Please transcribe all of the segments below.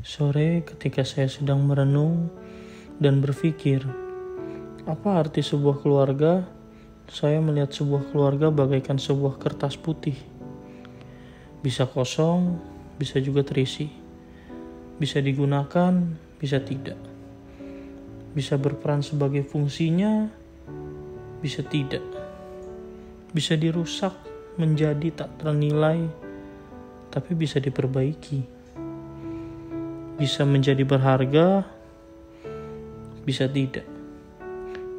Sore ketika saya sedang merenung dan berpikir, apa arti sebuah keluarga? Saya melihat sebuah keluarga bagaikan sebuah kertas putih. Bisa kosong, bisa juga terisi. Bisa digunakan, bisa tidak. Bisa berperan sebagai fungsinya, bisa tidak. Bisa dirusak menjadi tak ternilai, tapi bisa diperbaiki. Bisa menjadi berharga, bisa tidak.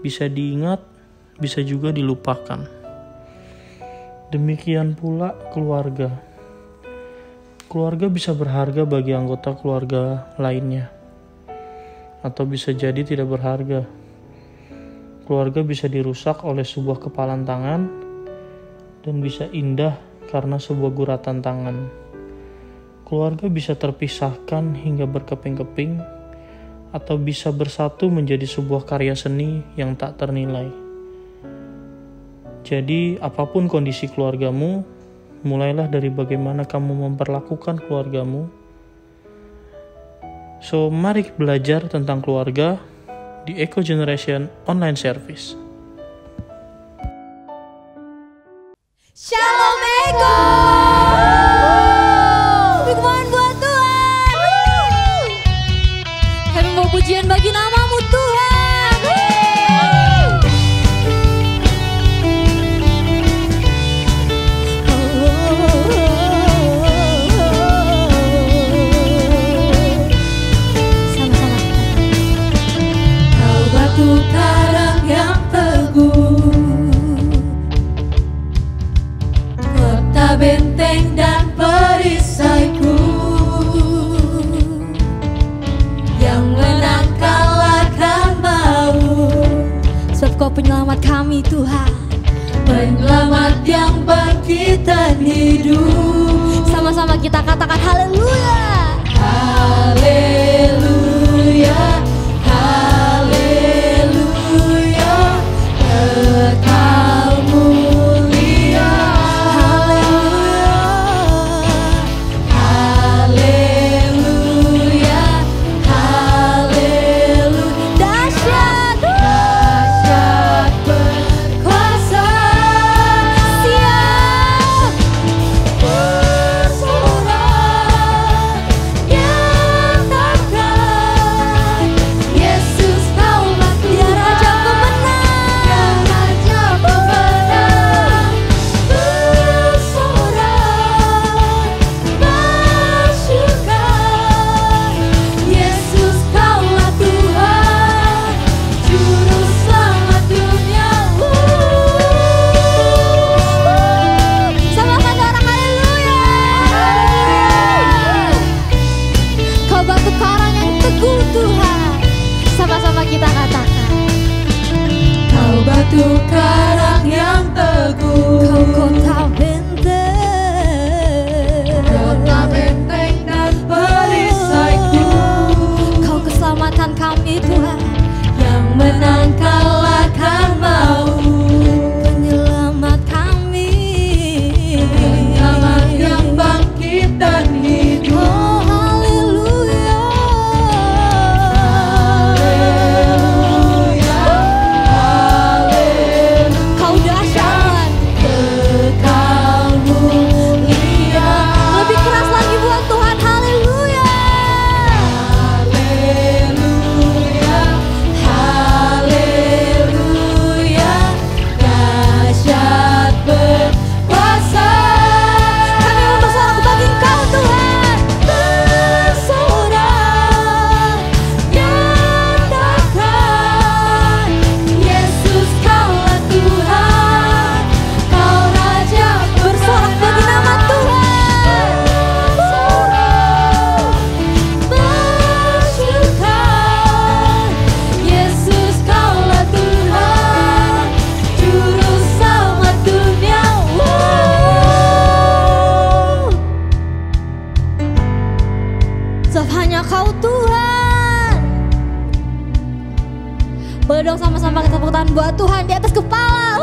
Bisa diingat, bisa juga dilupakan. Demikian pula keluarga. Keluarga bisa berharga bagi anggota keluarga lainnya, atau bisa jadi tidak berharga. Keluarga bisa dirusak oleh sebuah kepalan tangan, dan bisa indah karena sebuah guratan tangan. Keluarga bisa terpisahkan hingga berkeping-keping, atau bisa bersatu menjadi sebuah karya seni yang tak ternilai. Jadi, apapun kondisi keluargamu, mulailah dari bagaimana kamu memperlakukan keluargamu. So, mari belajar tentang keluarga di Eco Generation Online Service. Shalom Eko. Firman buat Tuhan. Kami mau pujian bagi namamu Tuhan. Sama-sama. Kau batu karang yang teguh, kota benteng dan perisaiku, yang menang kalahkan maut. Sebab Kau penyelamat kami Tuhan, penyelamat yang bangkitan hidup. Sama-sama kita katakan haleluya. Haleluya, haleluya, Engkau mulia. Haleluya, haleluya, dahsyat, dahsyat berkuasa, siap bersorak, nyatakan Yesus Kaulah Tuhan, Raja pemenang, ya Raja pemenang, bersorak, bersyukur, Yesus Kaulah Tuhan, Juru Selamat dunia. Sama kata orang haleluya. Kau batu karang yang teguh Tuhan. Sama-sama kita katakan, Kau batu karang yang teguh, Kau kota benteng, kota benteng dan perisaiku, Kau keselamatan kami Tuhan, yang menang kalahkan maut, penyelamat kami, penyelamat yang bangkit dan hidup. Oh haleluya, haleluya, Kau dahsyat, Kau mulia. Lebih keras lagi buat Tuhan, haleluya. Haleluya, haleluya, dahsyat berkuasa. Kami mau bersorak bagi Engkau Tuhan, bersorak, nyatakan Yesus Kaulah Tuhan, Kau Raja. Bersorak bagi nama Tuhan, bersorak, bersyukur, Yesus Kaulah Tuhan, Juru Selamat dunia. Sebab hanya Kau Tuhan. Boleh dong sama-sama kita tepuk tangan buat Tuhan di atas kepala.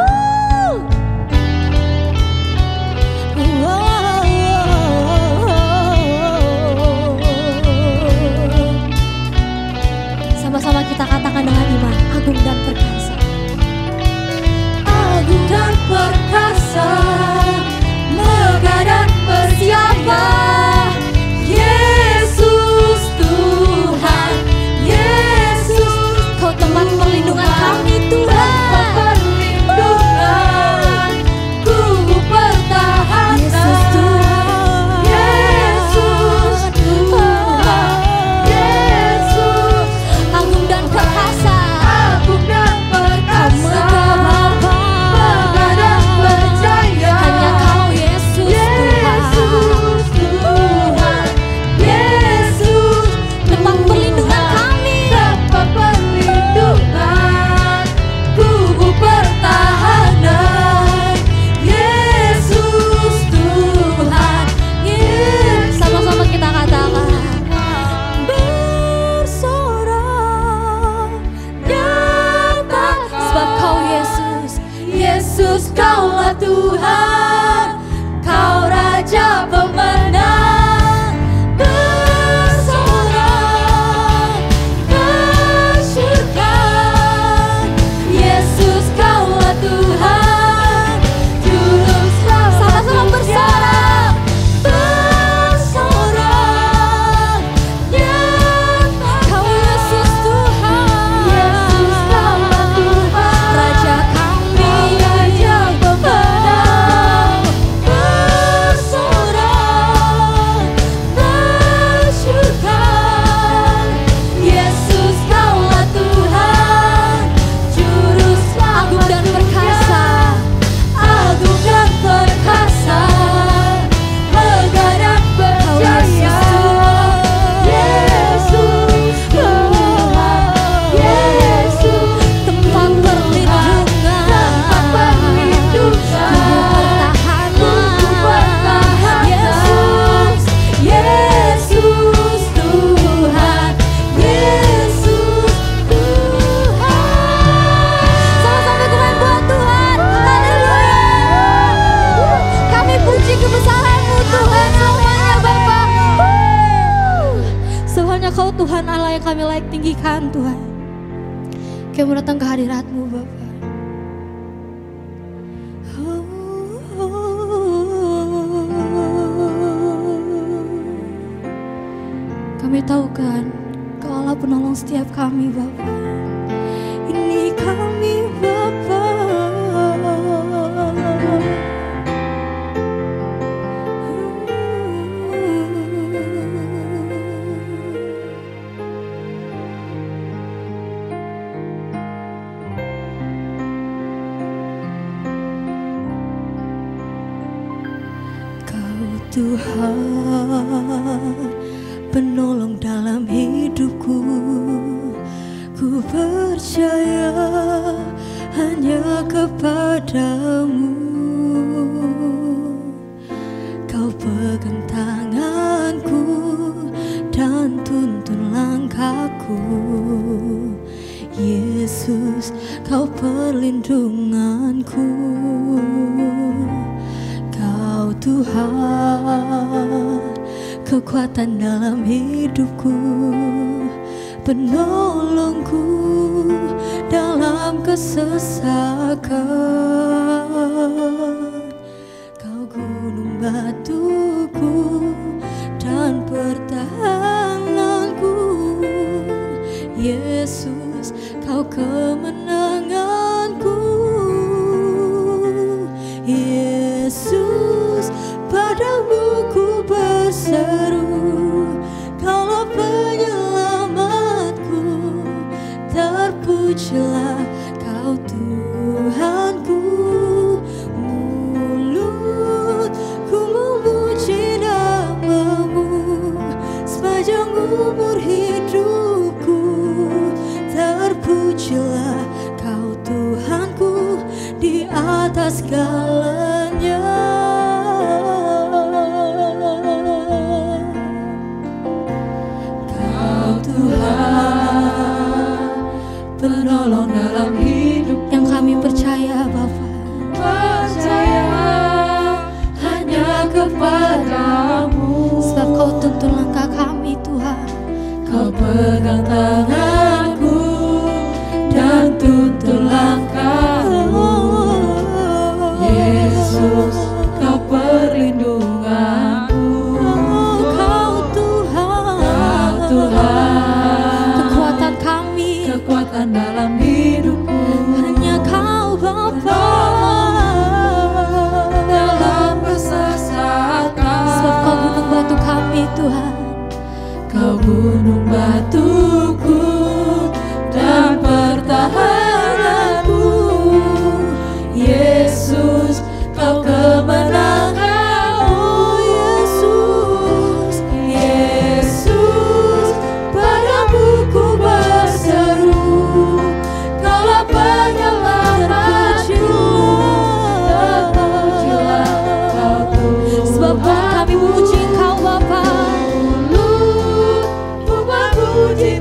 hanya Kau Tuhan Allah yang kami layak tinggikan Tuhan. Kami mau datang ke hadirat-Mu Bapa. Kami tahu kan Kau Allah penolong setiap kami Bapa. Ini kami Bapa. Kau Tuhan penolong dalam hidupku, ku percaya hanya kepadamu. Kau pegang tanganku dan tuntun langkahku. Yesus, Kau perlindunganku. Kau Tuhan kekuatan dalam hidupku, penolongku dalam kesesakan. Kau gunung batuku dan pertahananku. Yesus, Kau kemenanganku. Yesus, padamu ku berseru, Kaulah penyelamatku. Terpujilah Kau Tuhanku. Mulutku memuji nama-Mu sepanjang umur hidupku. Terpujilah Kau Tuhanku di atas segalanya. Penolong dalam hidup yang kami percaya Bapa. Percaya hanya kepadamu. Sebab Kau tuntun langkah kami Tuhan. Kau pegang tanganku dan tuntun langkahku. Yesus, Kau perlindunganku. Kau Tuhan, Kau Tuhan, kekuatan kami, kekuatan dalam hidupku. Hanya Kau Bapa dalam kesesakan. Sebab Kau gunung batu kami Tuhan. Kau gunung batuku dan pertahananku. Yesus, Kau kemenangan. Oh Yesus, Yesus, padamu ku berseru, Kaulah penyelamatku. Terpujilah Kau Tuhan. Sebab kami memuji Engkau Bapa. Mulutku memuji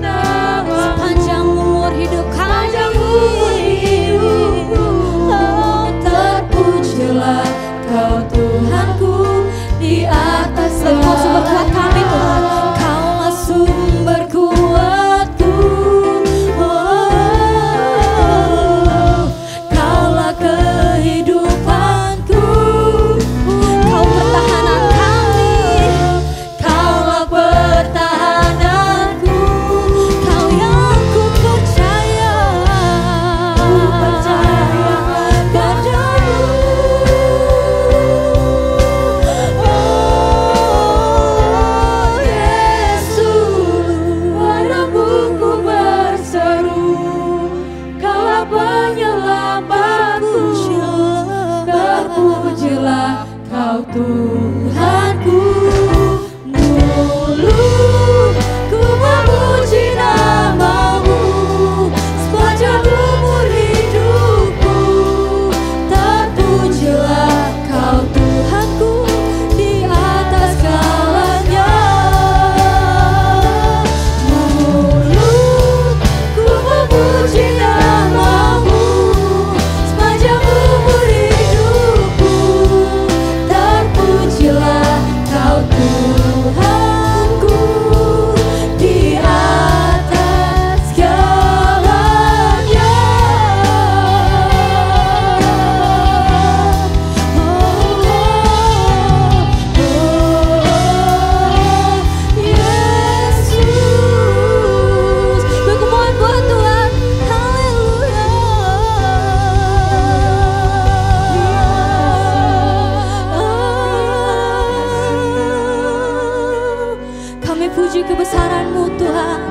Tuhan-Mu Tuhan.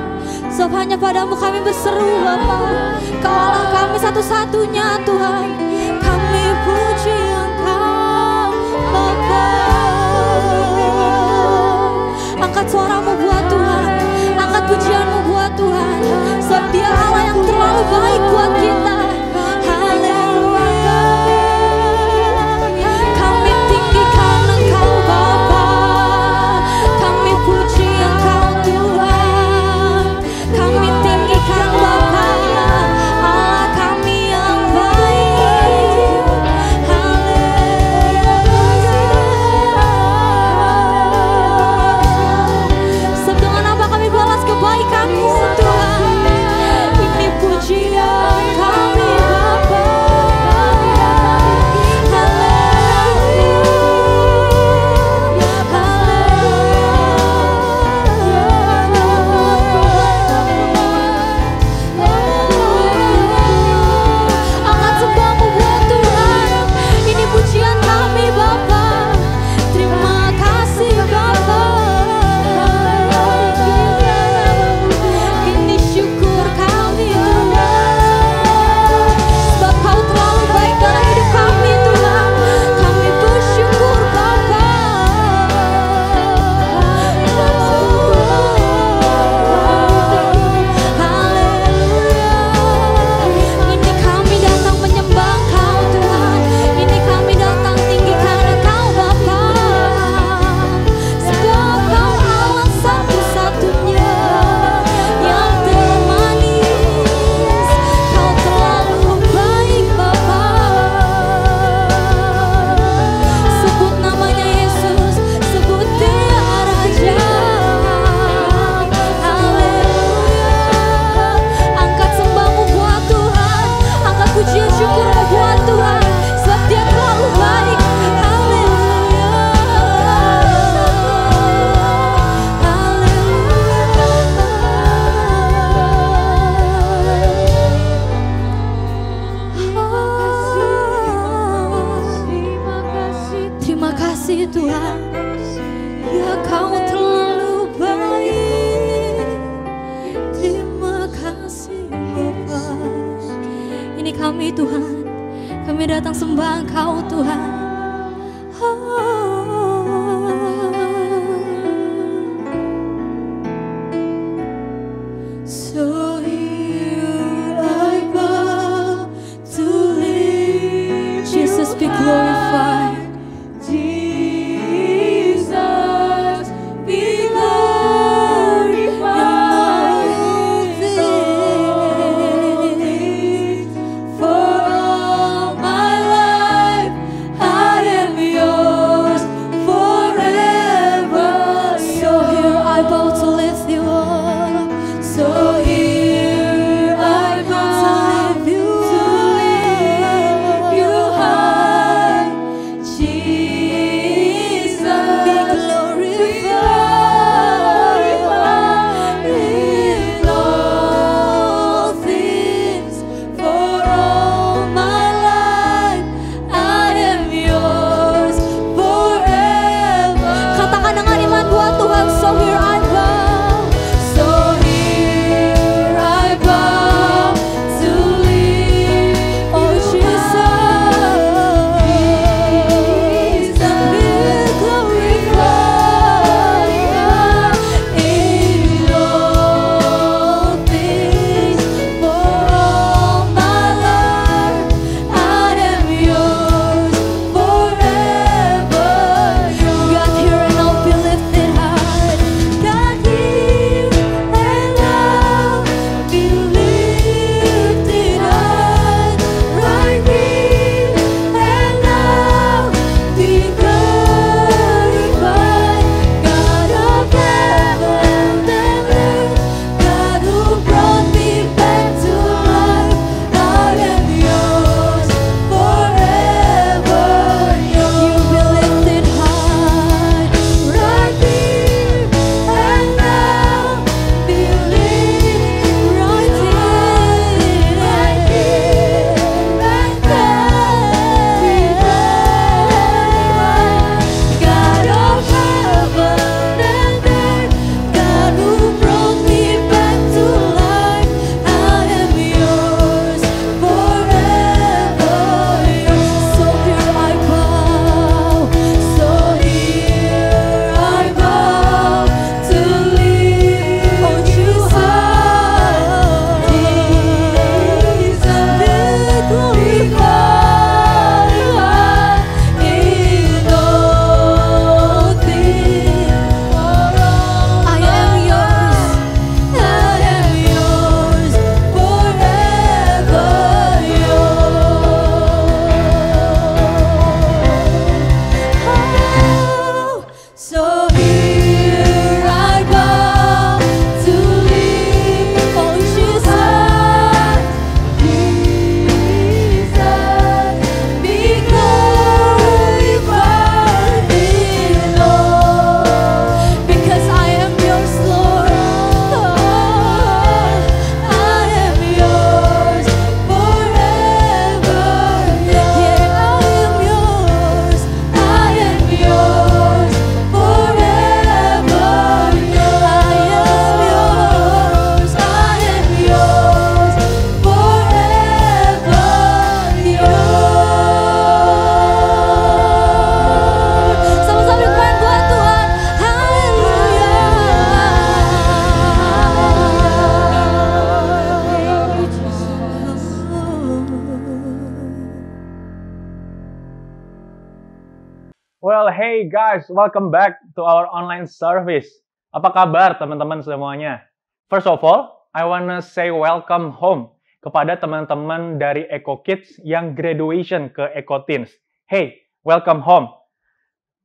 Sebab hanya padamu kami berseru Bapa. Kau Allah kami satu-satunya Tuhan. Kami puji Engkau Bapa. Angkat suaramu buat Tuhan, angkat pujianmu buat Tuhan. Sebab Dia Allah yang terlalu baik buat kita. Haleluya. Kami tinggikan Engkau Bapa. Kami puji Engkau Tuhan. Kami tinggikan Bapa, Allah kami yang baik. Haleluya. Sebab dengan apa kami balas kebaikan-Mu Tuhan. Ini pujian kami Bapa. Angkat sembahmu buat Tuhan. Ini pujian kami Bapa. Terima kasih Bapa. Ini syukur kami Tuhan. Sebab Kau terlalu baik dalam hidup kami Tuhan. Kami bersyukur Bapa. Haleluya. Ini kami datang menyembah Kau Tuhan. Ini kami datang tinggikan Engkau Bapa. Sebab Kau Allah satu-satunya yang termanis. Kau terlalu baik Bapa. Sebut namanya Yesus, sebut Dia Raja. Haleluya. Angkat sembahmu buat Tuhan, angkat pujian syukurmu buat Tuhan. Sebab Dia terlalu baik. Haleluya. Terima kasih Tuhan. Ya Kau terlalu baik. Terima kasih Bapa. Ini kami Tuhan. Kami datang sembah Engkau Tuhan. So here I bow to live. Jesus be glorified. Jesus be glorified in all things. For all my life I am yours forever. So here I bow to lift you up. So here I bow to lift you high. Jesus be glorified in all things. For all my life I am yours forever. Katakan dengan iman buat Tuhan. So here I bow. So Well, hey guys, welcome back to our online service. Apa kabar teman-teman semuanya? First of all, I wanna say welcome home kepada teman-teman dari Eco Kids yang graduation ke Eco Teens. Hey, welcome home.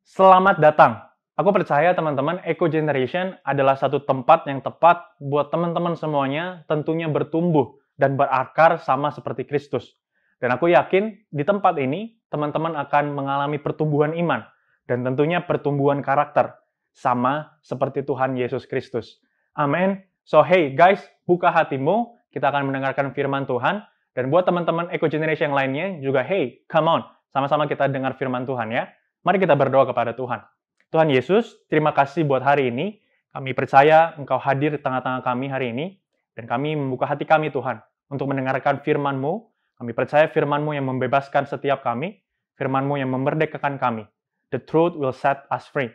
Selamat datang. Aku percaya teman-teman Eco Generation adalah satu tempat yang tepat buat teman-teman semuanya tentunya bertumbuh dan berakar sama seperti Kristus. Dan aku yakin di tempat ini teman-teman akan mengalami pertumbuhan iman dan tentunya pertumbuhan karakter sama seperti Tuhan Yesus Kristus. Amin. So hey guys, buka hatimu, kita akan mendengarkan firman Tuhan. Dan buat teman-teman Eco Generation yang lainnya juga hey, come on, sama-sama kita dengar firman Tuhan ya. Mari kita berdoa kepada Tuhan. Tuhan Yesus, terima kasih buat hari ini. Kami percaya Engkau hadir di tengah-tengah kami hari ini. Dan kami membuka hati kami Tuhan untuk mendengarkan firman-Mu. Kami percaya firman-Mu yang membebaskan setiap kami. Firman-Mu yang memerdekakan kami. The truth will set us free.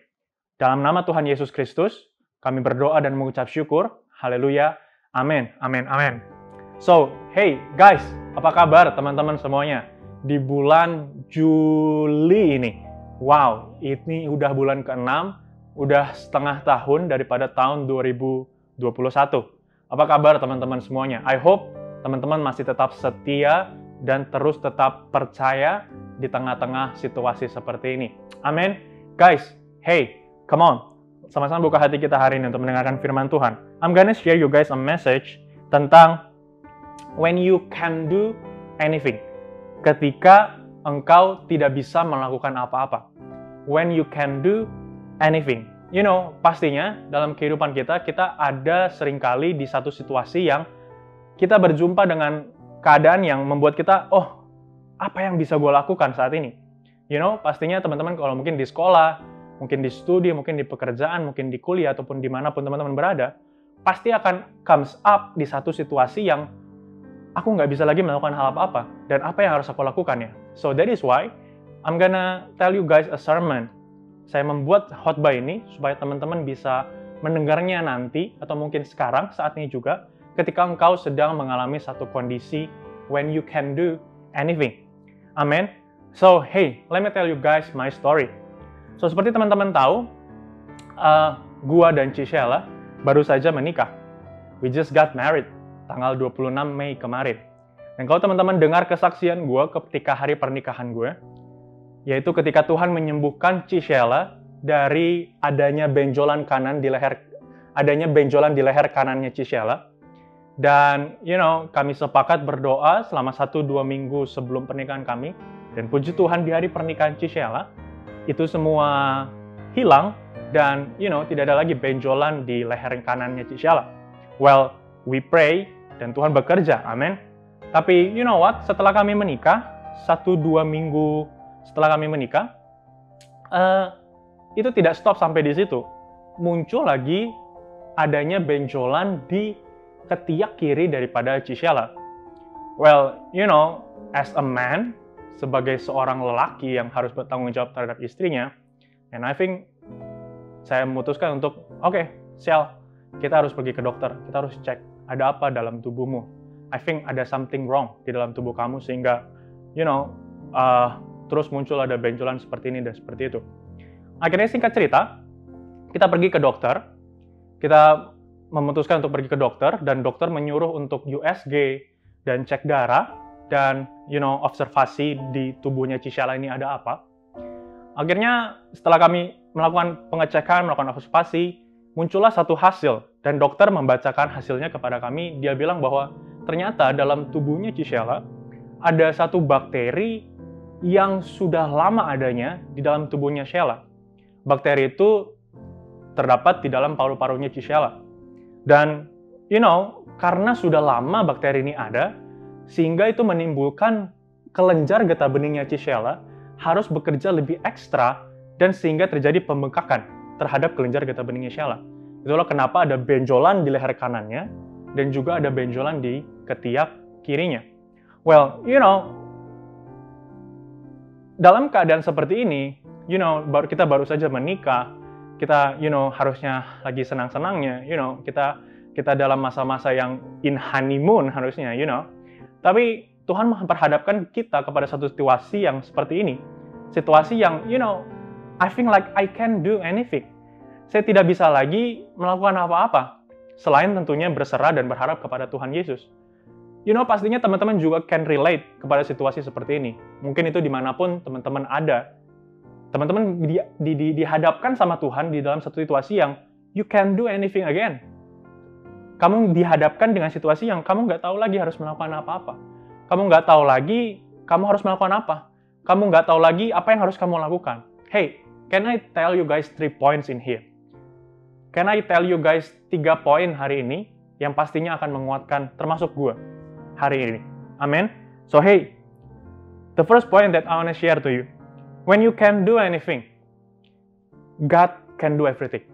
Dalam nama Tuhan Yesus Kristus, kami berdoa dan mengucap syukur. Haleluya. Amin. Amin. Amin. So, hey guys, apa kabar teman-teman semuanya? Di bulan Juli ini. Wow, ini udah bulan ke-6, udah setengah tahun daripada tahun 2021. Apa kabar teman-teman semuanya? I hope teman-teman masih tetap setia dan terus tetap percaya di tengah-tengah situasi seperti ini. Amin. Guys, hey, come on. Sama-sama buka hati kita hari ini untuk mendengarkan firman Tuhan. I'm gonna share you guys a message tentang when you can do anything. Ketika engkau tidak bisa melakukan apa-apa. When you can do anything. You know, pastinya dalam kehidupan kita ada seringkali di satu situasi yang kita berjumpa dengan keadaan yang membuat kita, oh, apa yang bisa gue lakukan saat ini? You know, pastinya teman-teman kalau mungkin di sekolah, mungkin di studi, mungkin di pekerjaan, mungkin di kuliah, ataupun dimanapun teman-teman berada, pasti akan comes up di satu situasi yang aku nggak bisa lagi melakukan hal apa-apa. Dan apa yang harus aku lakukan ya? So that is why I'm gonna tell you guys a sermon. Saya membuat khotbah ini supaya teman-teman bisa mendengarnya nanti atau mungkin sekarang saat ini juga ketika engkau sedang mengalami satu kondisi when you can do anything. Amen. So hey, let me tell you guys my story. So seperti teman-teman tahu, gua dan Cisela baru saja menikah. We just got married tanggal 26 Mei kemarin. Dan kalau teman-teman dengar kesaksian gue ketika hari pernikahan gue, yaitu ketika Tuhan menyembuhkan Cisela dari adanya benjolan di leher kanannya Cisela. Dan, you know, kami sepakat berdoa selama 1-2 minggu sebelum pernikahan kami. Dan puji Tuhan di hari pernikahan Cisela, itu semua hilang dan, you know, tidak ada lagi benjolan di leher kanannya Cisela. Well, we pray dan Tuhan bekerja, amin. Tapi, you know what, setelah kami menikah, 1-2 minggu setelah kami menikah, itu tidak stop sampai di situ. Muncul lagi adanya benjolan di ketiak kiri daripada Cisela. Well, you know, as a man, sebagai seorang lelaki yang harus bertanggung jawab terhadap istrinya, and I think saya memutuskan untuk, oke, Sel, kita harus pergi ke dokter, kita harus cek ada apa dalam tubuhmu. I think ada something wrong di dalam tubuh kamu sehingga, you know, terus muncul ada benjolan seperti ini dan seperti itu. Akhirnya singkat cerita, kita pergi ke dokter, kita memutuskan untuk pergi ke dokter dan dokter menyuruh untuk USG dan cek darah dan, you know, observasi di tubuhnya Cisela ini ada apa. Akhirnya setelah kami melakukan pengecekan, melakukan observasi, muncullah satu hasil dan dokter membacakan hasilnya kepada kami. Dia bilang bahwa ternyata dalam tubuhnya Cisela ada satu bakteri yang sudah lama adanya di dalam tubuhnya Cisela. Bakteri itu terdapat di dalam paru-parunya Cisela. Dan, you know, karena sudah lama bakteri ini ada, sehingga itu menimbulkan kelenjar getah beningnya Cisela harus bekerja lebih ekstra dan sehingga terjadi pembengkakan terhadap kelenjar getah beningnya Cisela. Itulah kenapa ada benjolan di leher kanannya dan juga ada benjolan di ketiak kirinya. Well, you know, dalam keadaan seperti ini, you know, kita baru saja menikah, kita, you know, harusnya lagi senang-senangnya, you know, kita dalam masa-masa yang in honeymoon harusnya, you know. Tapi Tuhan memperhadapkan kita kepada satu situasi yang seperti ini. Situasi yang, you know, I think like I can't do anything. Saya tidak bisa lagi melakukan apa-apa, selain tentunya berserah dan berharap kepada Tuhan Yesus. Pastinya teman-teman juga can relate kepada situasi seperti ini. Mungkin itu dimanapun teman-teman ada. Teman-teman dihadapkan sama Tuhan di dalam satu situasi yang you can do anything again. Kamu dihadapkan dengan situasi yang kamu nggak tahu lagi harus melakukan apa-apa. Kamu nggak tahu lagi kamu harus melakukan apa. Kamu nggak tahu lagi apa yang harus kamu lakukan. Hey, can I tell you guys 3 points in here? Can I tell you guys 3 poin hari ini yang pastinya akan menguatkan termasuk gue hari ini. Amen. So hey, the first point that I want to share to you. When you can do anything, God can do everything.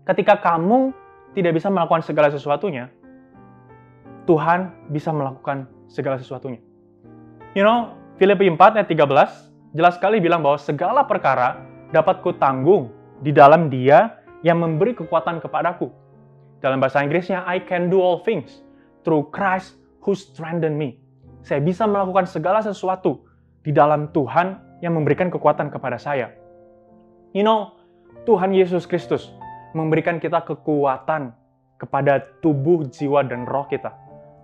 Ketika kamu tidak bisa melakukan segala sesuatunya, Tuhan bisa melakukan segala sesuatunya. Filipi 4 ayat 13 jelas sekali bilang bahwa segala perkara dapat kutanggung di dalam Dia yang memberi kekuatan kepadaku. Dalam bahasa Inggrisnya, I can do all things through Christ who strengthen me. Saya bisa melakukan segala sesuatu di dalam Tuhan yang memberikan kekuatan kepada saya. Tuhan Yesus Kristus memberikan kita kekuatan kepada tubuh, jiwa, dan roh kita.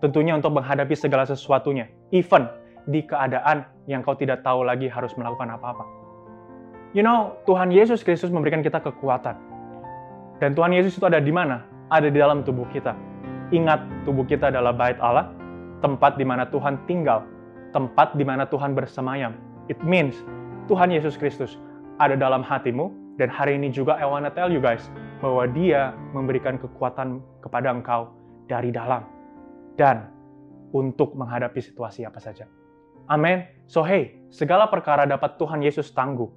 Tentunya untuk menghadapi segala sesuatunya. Even di keadaan yang kau tidak tahu lagi harus melakukan apa-apa. Tuhan Yesus Kristus memberikan kita kekuatan. Dan Tuhan Yesus itu ada di mana? Ada di dalam tubuh kita. Ingat, tubuh kita adalah bait Allah, tempat di mana Tuhan tinggal, tempat di mana Tuhan bersemayam. It means Tuhan Yesus Kristus ada dalam hatimu, dan hari ini juga I wanna tell you guys bahwa Dia memberikan kekuatan kepada engkau dari dalam dan untuk menghadapi situasi apa saja. Amin. So hey, segala perkara dapat Tuhan Yesus tangguh.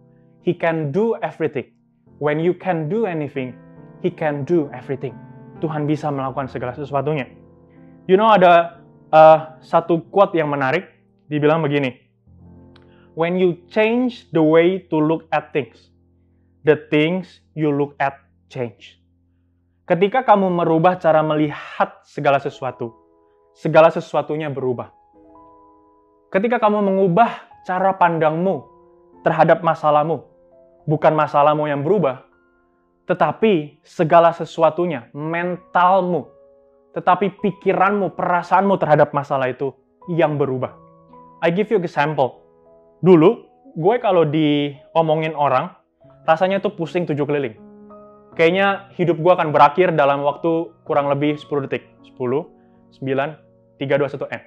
He can do everything. When you can do anything, He can do everything. Tuhan bisa melakukan segala sesuatunya. Ada satu quote yang menarik, dibilang begini. When you change the way to look at things, the things you look at change. Ketika kamu merubah cara melihat segala sesuatu, segala sesuatunya berubah. Ketika kamu mengubah cara pandangmu terhadap masalahmu, bukan masalahmu yang berubah, tetapi segala sesuatunya, mentalmu, tetapi pikiranmu, perasaanmu terhadap masalah itu yang berubah. I give you example. Dulu, gue kalau diomongin orang, rasanya tuh pusing 7 keliling. Kayaknya hidup gue akan berakhir dalam waktu kurang lebih 10 detik. 10, 9, 3, 2, 1, N.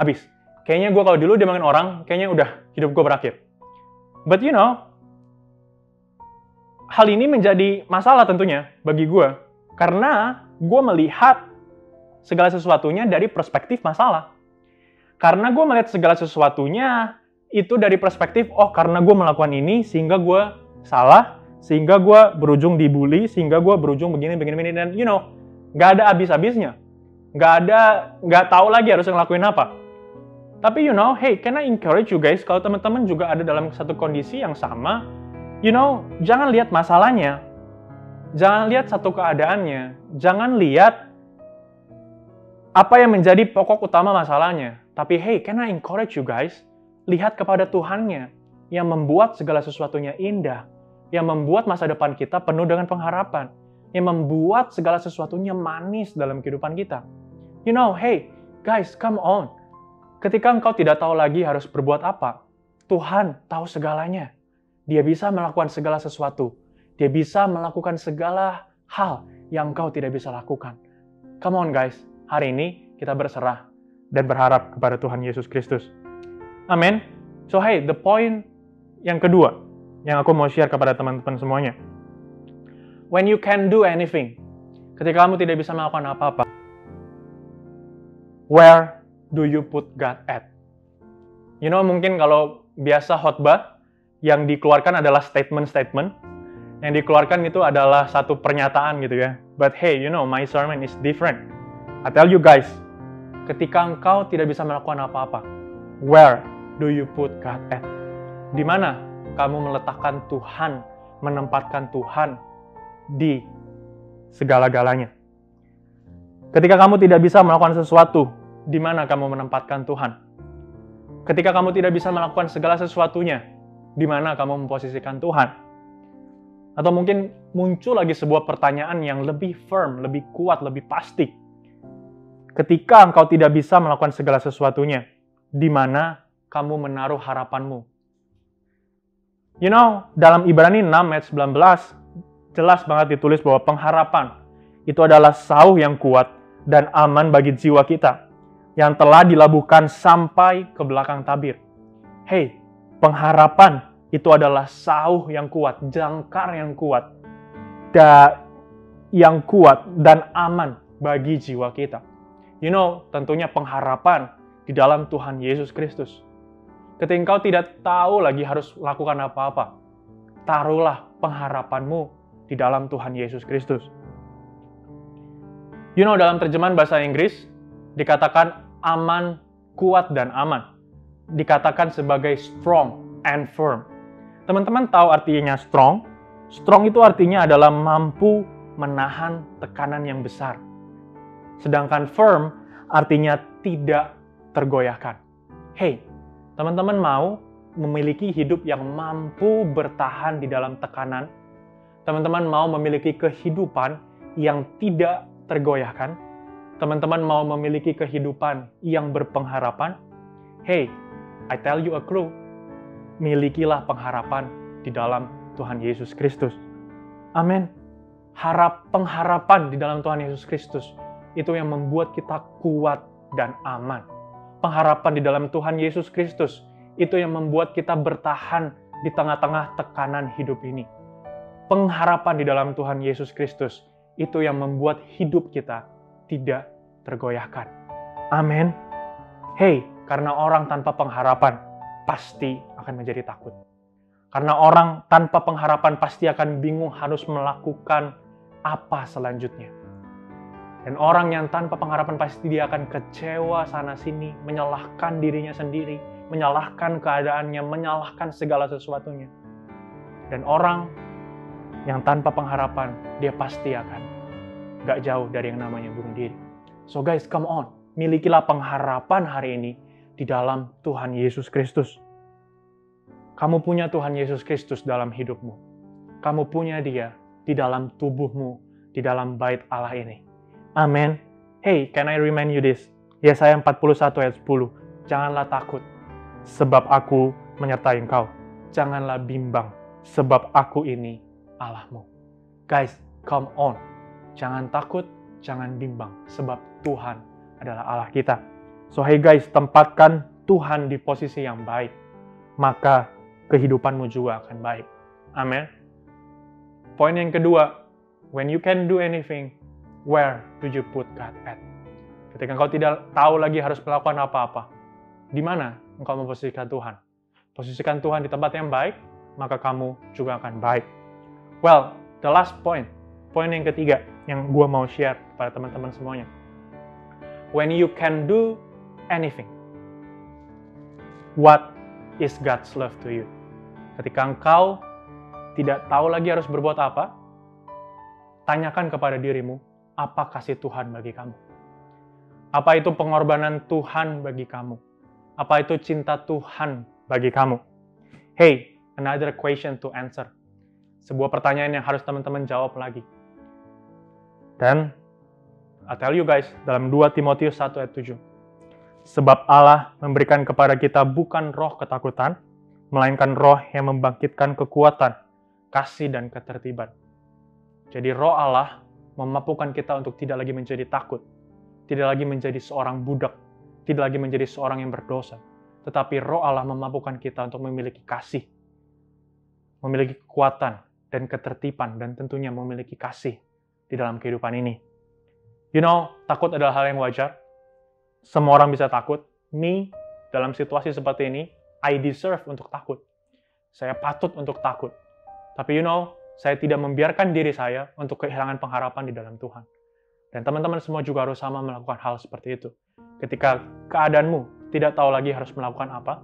Habis. Kayaknya gue kalau dulu diomongin orang, kayaknya udah hidup gue berakhir. But hal ini menjadi masalah tentunya bagi gue. Karena gue melihat segala sesuatunya dari perspektif masalah. Karena gue melihat segala sesuatunya itu dari perspektif, karena gue melakukan ini sehingga gue salah, sehingga gue berujung dibully, sehingga gue berujung begini, dan nggak ada habis-habisnya. Nggak tahu lagi harus ngelakuin apa. Tapi hey, can I encourage you guys, kalau teman-teman juga ada dalam satu kondisi yang sama, jangan lihat masalahnya, jangan lihat satu keadaannya, jangan lihat apa yang menjadi pokok utama masalahnya. Tapi hey, can I encourage you guys, lihat kepada Tuhannya yang membuat segala sesuatunya indah, yang membuat masa depan kita penuh dengan pengharapan, yang membuat segala sesuatunya manis dalam kehidupan kita. Hey, guys, come on. Ketika engkau tidak tahu lagi harus berbuat apa, Tuhan tahu segalanya. Dia bisa melakukan segala sesuatu. Dia bisa melakukan segala hal yang engkau tidak bisa lakukan. Come on guys, hari ini kita berserah dan berharap kepada Tuhan Yesus Kristus. Amin. So hey, the point yang kedua yang aku mau share kepada teman-teman semuanya. When you can do anything, ketika kamu tidak bisa melakukan apa-apa, where do you put God at? Mungkin kalau biasa khotbah, yang dikeluarkan adalah statement-statement, yang dikeluarkan itu adalah satu pernyataan gitu ya. But hey, my sermon is different. I tell you guys, ketika engkau tidak bisa melakukan apa-apa, where do you put God at? Di mana kamu meletakkan Tuhan, menempatkan Tuhan di segala-galanya? Ketika kamu tidak bisa melakukan sesuatu, di mana kamu menempatkan Tuhan? Ketika kamu tidak bisa melakukan segala sesuatunya, di mana kamu memposisikan Tuhan? Atau mungkin muncul lagi sebuah pertanyaan yang lebih firm, lebih kuat, lebih pasti. Ketika engkau tidak bisa melakukan segala sesuatunya, di mana kamu menaruh harapanmu? You know, dalam Ibrani 6 ayat 19, jelas banget ditulis bahwa pengharapan itu adalah sauh yang kuat dan aman bagi jiwa kita, yang telah dilabuhkan sampai ke belakang tabir. Hey, pengharapan itu adalah sauh yang kuat, jangkar yang kuat, dan aman bagi jiwa kita. You know, tentunya pengharapan di dalam Tuhan Yesus Kristus. Ketika engkau tidak tahu lagi harus lakukan apa-apa, taruhlah pengharapanmu di dalam Tuhan Yesus Kristus. You know, dalam terjemahan bahasa Inggris, dikatakan aman, kuat, dan aman. Dikatakan sebagai strong and firm. Teman-teman tahu artinya strong? Strong itu artinya adalah mampu menahan tekanan yang besar. Sedangkan firm artinya tidak tergoyahkan. Hey, teman-teman mau memiliki hidup yang mampu bertahan di dalam tekanan? Teman-teman mau memiliki kehidupan yang tidak tergoyahkan? Teman-teman mau memiliki kehidupan yang berpengharapan? Hey, I tell you a clue. Milikilah pengharapan di dalam Tuhan Yesus Kristus. Amin. Pengharapan di dalam Tuhan Yesus Kristus itu yang membuat kita kuat dan aman. Pengharapan di dalam Tuhan Yesus Kristus itu yang membuat kita bertahan di tengah-tengah tekanan hidup ini. Pengharapan di dalam Tuhan Yesus Kristus itu yang membuat hidup kita tidak tergoyahkan. Amin. Hey, karena orang tanpa pengharapan pasti akan menjadi takut. Karena orang tanpa pengharapan pasti akan bingung harus melakukan apa selanjutnya. Dan orang yang tanpa pengharapan pasti dia akan kecewa sana-sini, menyalahkan dirinya sendiri, menyalahkan keadaannya, menyalahkan segala sesuatunya. Dan orang yang tanpa pengharapan, dia pasti akan gak jauh dari yang namanya bunuh diri. So guys, come on. Milikilah pengharapan hari ini di dalam Tuhan Yesus Kristus. Kamu punya Tuhan Yesus Kristus dalam hidupmu. Kamu punya Dia di dalam tubuhmu, di dalam bait Allah ini. Amin. Hey, can I remind you this? Yesaya 41 ayat 10. Janganlah takut, sebab aku menyertai engkau. Janganlah bimbang, sebab aku ini Allahmu. Guys, come on. Jangan takut, jangan bimbang, sebab Tuhan adalah Allah kita. So hey guys, tempatkan Tuhan di posisi yang baik. Maka kehidupanmu juga akan baik. Amin. Poin yang kedua, when you can do anything, where do you put God at? Ketika engkau tidak tahu lagi harus melakukan apa-apa, di mana engkau memposisikan Tuhan? Posisikan Tuhan di tempat yang baik, maka kamu juga akan baik. Well, the last point, poin yang ketiga yang gue mau share kepada teman-teman semuanya. When you can do anything, what is God's love to you? Ketika engkau tidak tahu lagi harus berbuat apa, tanyakan kepada dirimu, apa kasih Tuhan bagi kamu? Apa itu pengorbanan Tuhan bagi kamu? Apa itu cinta Tuhan bagi kamu? Hey, another question to answer. Sebuah pertanyaan yang harus teman-teman jawab lagi. Dan I tell you guys, dalam 2 Timotius 1 ayat 7. Sebab Allah memberikan kepada kita bukan roh ketakutan, melainkan roh yang membangkitkan kekuatan, kasih, dan ketertiban. Jadi roh Allah memampukan kita untuk tidak lagi menjadi takut, tidak lagi menjadi seorang budak, tidak lagi menjadi seorang yang berdosa. Tetapi roh Allah memampukan kita untuk memiliki kasih, memiliki kekuatan, dan ketertiban, dan tentunya memiliki kasih di dalam kehidupan ini. You know, takut adalah hal yang wajar. Semua orang bisa takut. Me, dalam situasi seperti ini, I deserve untuk takut. Saya patut untuk takut. Tapi you know, saya tidak membiarkan diri saya untuk kehilangan pengharapan di dalam Tuhan. Dan teman-teman semua juga harus sama melakukan hal seperti itu. Ketika keadaanmu tidak tahu lagi harus melakukan apa,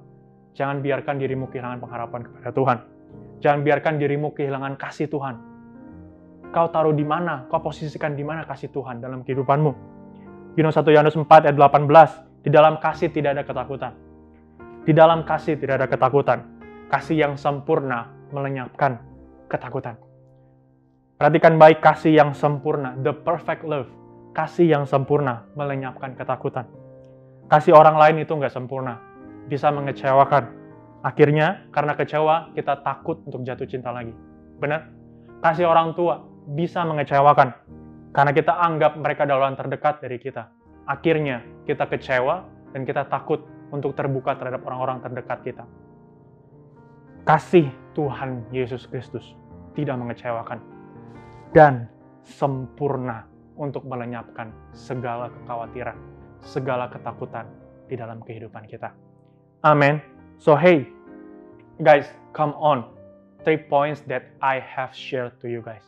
jangan biarkan dirimu kehilangan pengharapan kepada Tuhan. Jangan biarkan dirimu kehilangan kasih Tuhan. Kau taruh di mana? Kau posisikan di mana kasih Tuhan dalam kehidupanmu? You know, 1 Yohanes 4 ayat 18, di dalam kasih tidak ada ketakutan. Di dalam kasih tidak ada ketakutan. Kasih yang sempurna melenyapkan ketakutan. Perhatikan baik kasih yang sempurna, the perfect love. Kasih yang sempurna melenyapkan ketakutan. Kasih orang lain itu nggak sempurna, bisa mengecewakan. Akhirnya, karena kecewa, kita takut untuk jatuh cinta lagi. Benar? Kasih orang tua bisa mengecewakan, karena kita anggap mereka adalah orang terdekat dari kita. Akhirnya, kita kecewa dan kita takut untuk terbuka terhadap orang-orang terdekat kita. Kasih Tuhan Yesus Kristus tidak mengecewakan dan sempurna untuk melenyapkan segala kekhawatiran, segala ketakutan di dalam kehidupan kita. Amin. So hey, guys, come on. 3 points that I have shared to you guys.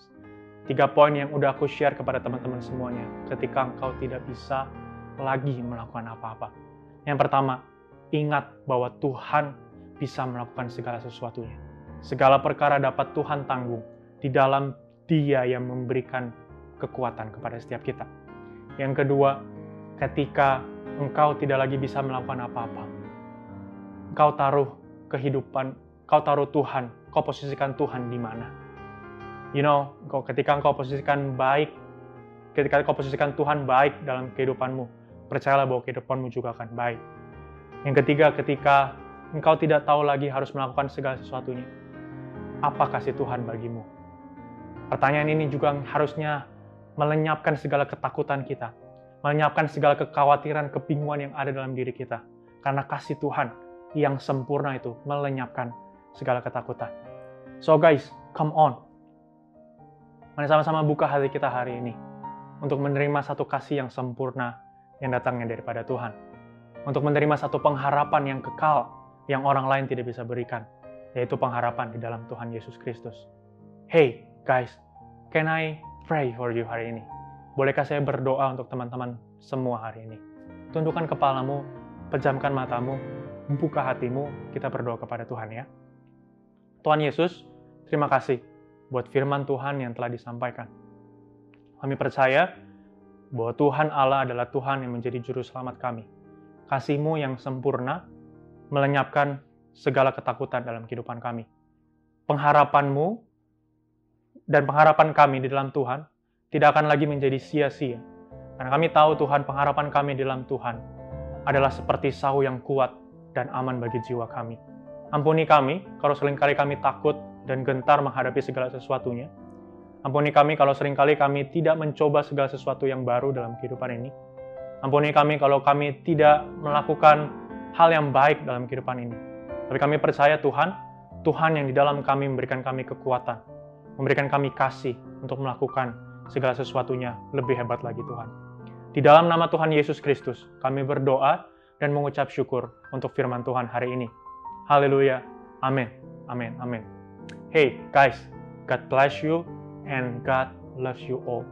3 poin yang udah aku share kepada teman-teman semuanya ketika engkau tidak bisa lagi melakukan apa-apa. Yang pertama, ingat bahwa Tuhan bisa melakukan segala sesuatunya. Segala perkara dapat Tuhan tanggung di dalam Dia yang memberikan kekuatan kepada setiap kita. Yang kedua, ketika engkau tidak lagi bisa melakukan apa-apa, kau taruh kehidupan, kau taruh Tuhan, kau posisikan Tuhan di mana? Ketika engkau posisikan baik, ketika kau posisikan Tuhan baik dalam kehidupanmu, percayalah bahwa kehidupanmu juga akan baik. Yang ketiga, ketika engkau tidak tahu lagi harus melakukan segala sesuatunya, apa kasih Tuhan bagimu? Pertanyaan ini juga harusnya melenyapkan segala ketakutan kita, melenyapkan segala kekhawatiran, kebingungan yang ada dalam diri kita. Karena kasih Tuhan yang sempurna itu melenyapkan segala ketakutan. So guys, come on. Mari sama-sama buka hati kita hari ini untuk menerima satu kasih yang sempurna yang datangnya daripada Tuhan. Untuk menerima satu pengharapan yang kekal yang orang lain tidak bisa berikan, yaitu pengharapan di dalam Tuhan Yesus Kristus. Hey guys, can I pray for you hari ini? Bolehkah saya berdoa untuk teman-teman semua hari ini? Tundukkan kepalamu, pejamkan matamu, buka hatimu, kita berdoa kepada Tuhan ya. Tuhan Yesus, terima kasih buat firman Tuhan yang telah disampaikan. Kami percaya bahwa Tuhan Allah adalah Tuhan yang menjadi juru selamat kami. Kasih-Mu yang sempurna melenyapkan segala ketakutan dalam kehidupan kami. Pengharapan-Mu dan pengharapan kami di dalam Tuhan tidak akan lagi menjadi sia-sia. Karena kami tahu Tuhan, pengharapan kami di dalam Tuhan adalah seperti sahu yang kuat dan aman bagi jiwa kami. Ampuni kami kalau seringkali kami takut dan gentar menghadapi segala sesuatunya. Ampuni kami kalau seringkali kami tidak mencoba segala sesuatu yang baru dalam kehidupan ini. Ampuni kami kalau kami tidak melakukan hal yang baik dalam kehidupan ini. Tapi kami percaya Tuhan, Tuhan yang di dalam kami memberikan kami kekuatan, memberikan kami kasih untuk melakukan segala sesuatunya lebih hebat lagi Tuhan. Di dalam nama Tuhan Yesus Kristus, kami berdoa dan mengucap syukur untuk firman Tuhan hari ini. Haleluya. Amin. Amin. Amin. Hey guys, God bless you and God loves you all.